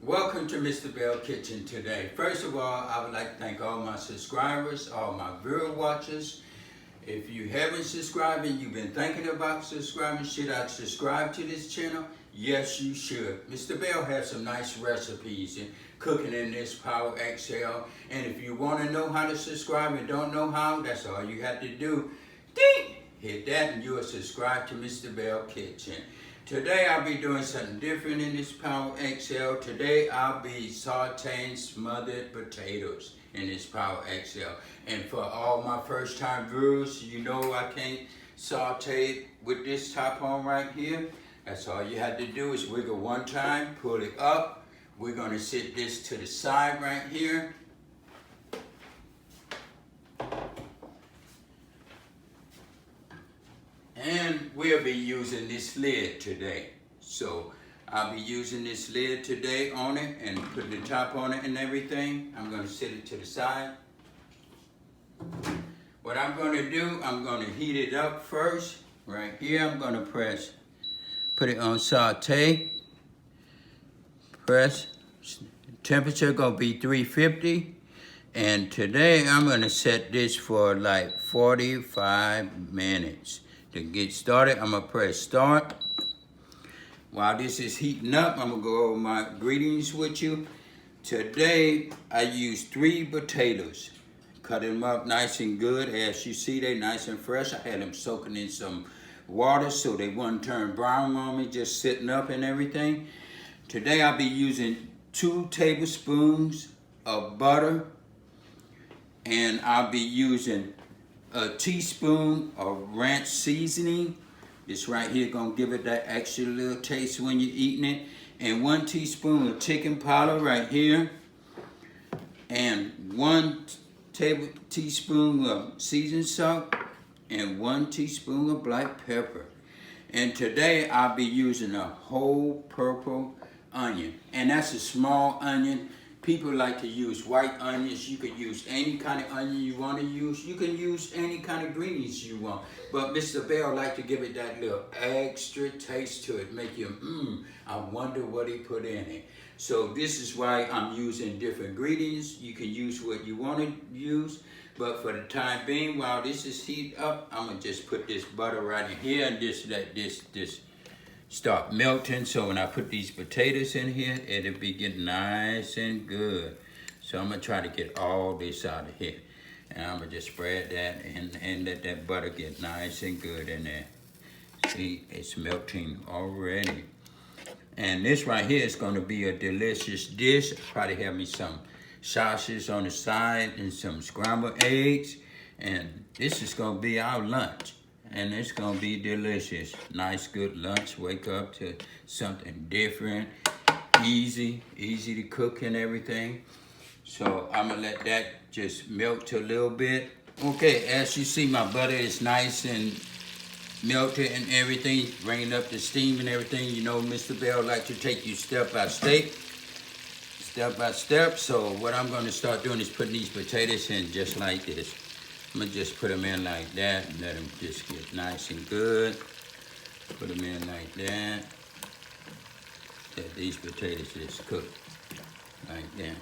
Welcome to Mr. Belle Kitchen today. First of all, I would like to thank all my subscribers, all my viewer watchers. If you haven't subscribed and you've been thinking about subscribing, should I subscribe to this channel? Yes, you should. Mr. Belle has some nice recipes and cooking in this Power XL. And if you want to know how to subscribe and don't know how, that's all you have to do. Ding! Hit that and you will subscribe to Mr. Belle Kitchen. Today I'll be doing something different in this Power XL. Today I'll be sauteing smothered potatoes in this Power XL. And for all my first time viewers, you know I can't saute with this top on right here. That's all you have to do is wiggle one time, pull it up. We're gonna sit this to the side right here. And we'll be using this lid today. So I'll be using this lid today on it and put the top on it and everything. I'm gonna sit it to the side. What I'm gonna do, I'm gonna heat it up first. Right here, I'm gonna put it on saute. Press, temperature gonna be 350. And today I'm gonna set this for like 45 minutes. To get started, I'm gonna press start. While this is heating up, I'm gonna go over my ingredients with you. Today, I used 3 potatoes. Cut them up nice and good. As you see, they're nice and fresh. I had them soaking in some water so they wouldn't turn brown on me, just sitting up and everything. Today, I'll be using 2 tablespoons of butter. And I'll be using a teaspoon of ranch seasoning. This right here gonna give it that extra little taste when you're eating it. And 1 teaspoon of chicken powder right here. And 1 teaspoon of seasoned salt. And 1 teaspoon of black pepper. And today I'll be using a whole purple onion. And that's a small onion. People like to use white onions. You could use any kind of onion you want to use. You can use any kind of greens you want. But Mr. Belle like to give it that little extra taste to it. Make you, I wonder what he put in it. So this is why I'm using different ingredients. You can use what you want to use. But for the time being, while this is heat up, I'm going to just put this butter right in here and just let this start melting. So when I put these potatoes in here, it'll be getting nice and good. So I'm gonna try to get all this out of here. And I'm gonna just spread that and let that butter get nice and good in there. See, it's melting already. And this right here is gonna be a delicious dish. Probably have me some sausages on the side and some scrambled eggs. And this is gonna be our lunch. And it's gonna be delicious. Nice, good lunch. Wake up to something different, easy to cook and everything. So I'm gonna let that just melt a little bit. Okay, as you see, my butter is nice and melted and everything, bringing up the steam and everything. You know, Mr. Belle like to take you step by step. So what I'm gonna start doing is putting these potatoes in just like this. I'm gonna just put them in like that and let them just get nice and good. Put them in like that. Let these potatoes just cook like that.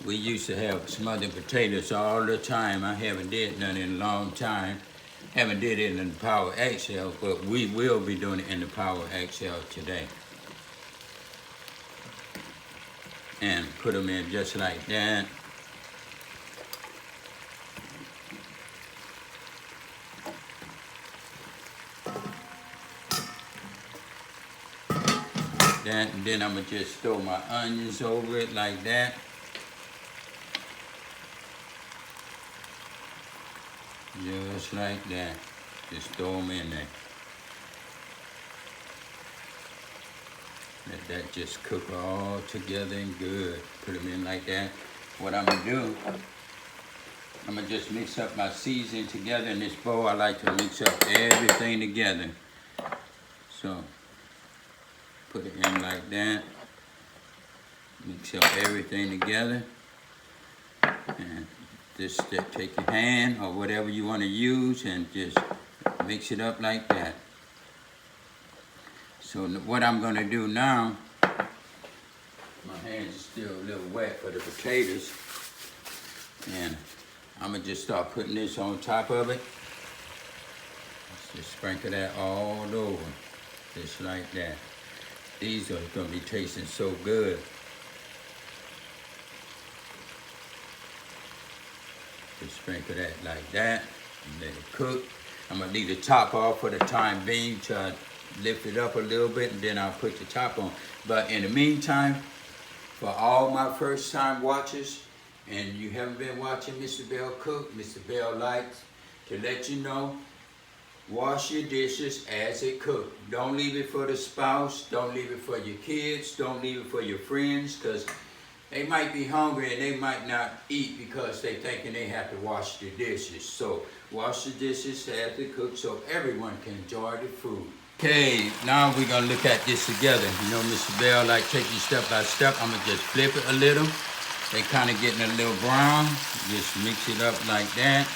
We used to have smothered potatoes all the time. I haven't did none in a long time. Haven't did it in the Power XL, but we will be doing it in the Power XL today. And put them in just like that. And then I'm gonna just throw my onions over it like that. Just like that. Just throw them in there. Let that just cook all together and good. Put them in like that. What I'm gonna do, I'm gonna just mix up my seasoning together in this bowl. I like to mix up everything together. So, put it in like that. Mix up everything together. And just take your hand or whatever you want to use and just mix it up like that. So what I'm gonna do now, my hands are still a little wet for the potatoes, and I'm gonna just start putting this on top of it. Let's just sprinkle that all over, just like that. These are gonna be tasting so good. Just sprinkle that like that, and let it cook. I'm gonna leave the top off for the time being, try to lift it up a little bit, and then I'll put the top on. But in the meantime, for all my first time watchers, and you haven't been watching Mr. Belle cook, Mr. Belle likes to let you know, wash your dishes as it cooks. Don't leave it for the spouse, don't leave it for your kids, don't leave it for your friends, because they might be hungry and they might not eat because they thinking they have to wash the dishes. So wash the dishes as they cook so everyone can enjoy the food. Okay, now we're gonna look at this together. You know, Mr. Belle like take you step by step. I'm gonna just flip it a little. They kind of getting a little brown. Just mix it up like that.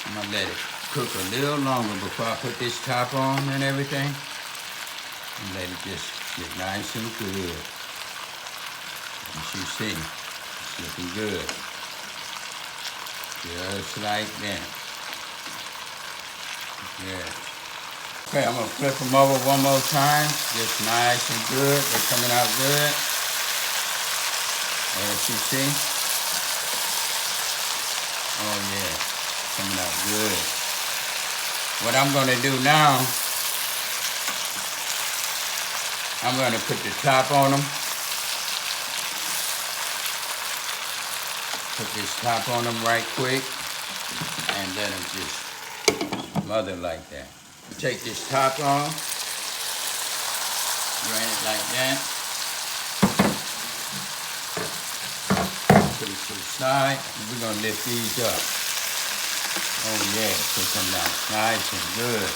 I'm gonna let it cook a little longer before I put this top on and everything. And let it just get nice and good. As you see, it's looking good. Just like that. Yeah. Okay, I'm gonna flip them over one more time. Just nice and good. They're coming out good. As you see. Oh yeah, coming out good. What I'm gonna do now, I'm gonna put the top on them. Put this top on them right quick and let them just smother like that. Take this top off, drain it like that. Put it to the side, and we're gonna lift these up. Oh yeah, put them down nice and good.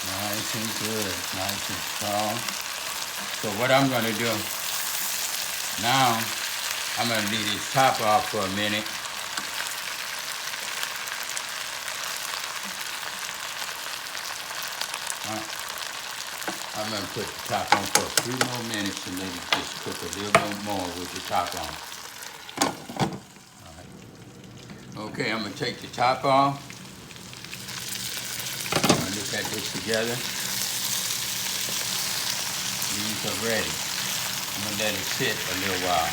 Nice and good, nice and strong. So what I'm gonna do now, I'm gonna leave this top off for a minute. I'm gonna put the top on for a few more minutes and let it just cook a little bit more with the top on. All right. Okay, I'm gonna take the top off. I'm gonna look at this together. These are ready. I'm gonna let it sit a little while.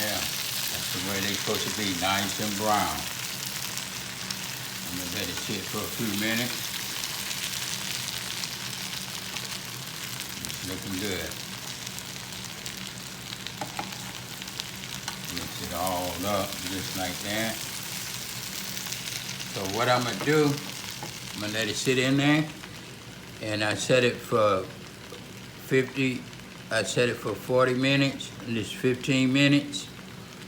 Yeah, that's the way they're supposed to be, nice and brown. I'm gonna let it sit for a few minutes. It's looking good. Mix it all up just like that. So what I'm gonna do, I'm gonna let it sit in there, and I set it for 40 minutes, and it's 15 minutes.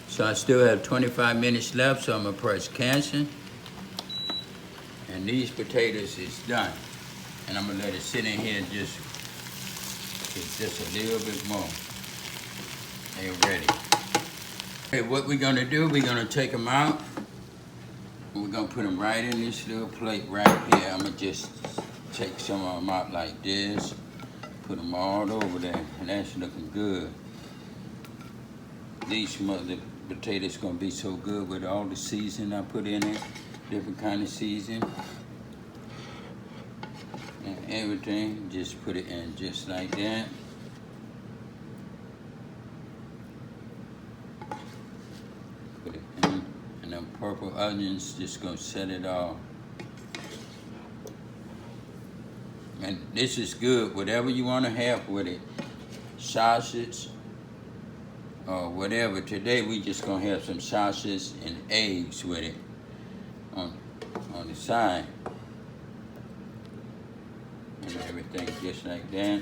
So I still have 25 minutes left, so I'm gonna press cancel. And these potatoes is done. And I'm gonna let it sit in here just a little bit more. They're ready. Okay, what we're gonna do, we're gonna take them out. We're gonna put them right in this little plate right here. I'm gonna just take some of them out like this. Put them all over there, and that's looking good. These smothered potatoes gonna be so good with all the seasoning I put in it. Different kind of seasoning. And everything, just put it in just like that. Put it in, and them purple onions just gonna set it off. And this is good, whatever you wanna have with it. Sausage, or whatever. Today we just gonna have some sausage and eggs with it on the side. And everything just like that.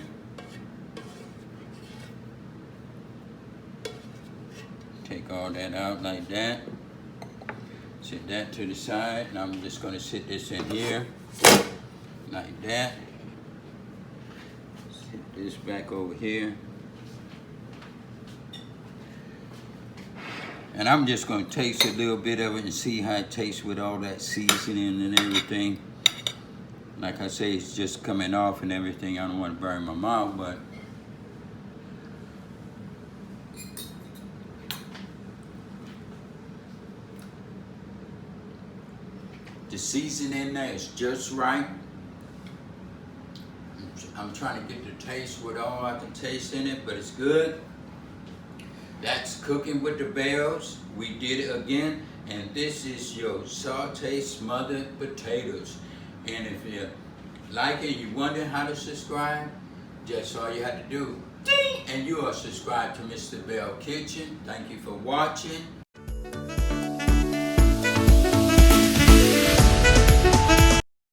Take all that out like that. Set that to the side, and I'm just gonna sit this in here like that. Set this back over here. And I'm just gonna taste a little bit of it and see how it tastes with all that seasoning and everything. Like I say, it's just coming off and everything. I don't want to burn my mouth, but the seasoning there is just right. I'm trying to get the taste with all I can taste in it, but it's good. That's cooking with the Bells. We did it again, and this is your Sauté smothered potatoes. And if you like it, you wonder how to subscribe, just all you have to do, ding, and you are subscribed to Mr. Belle Kitchen. Thank you for watching.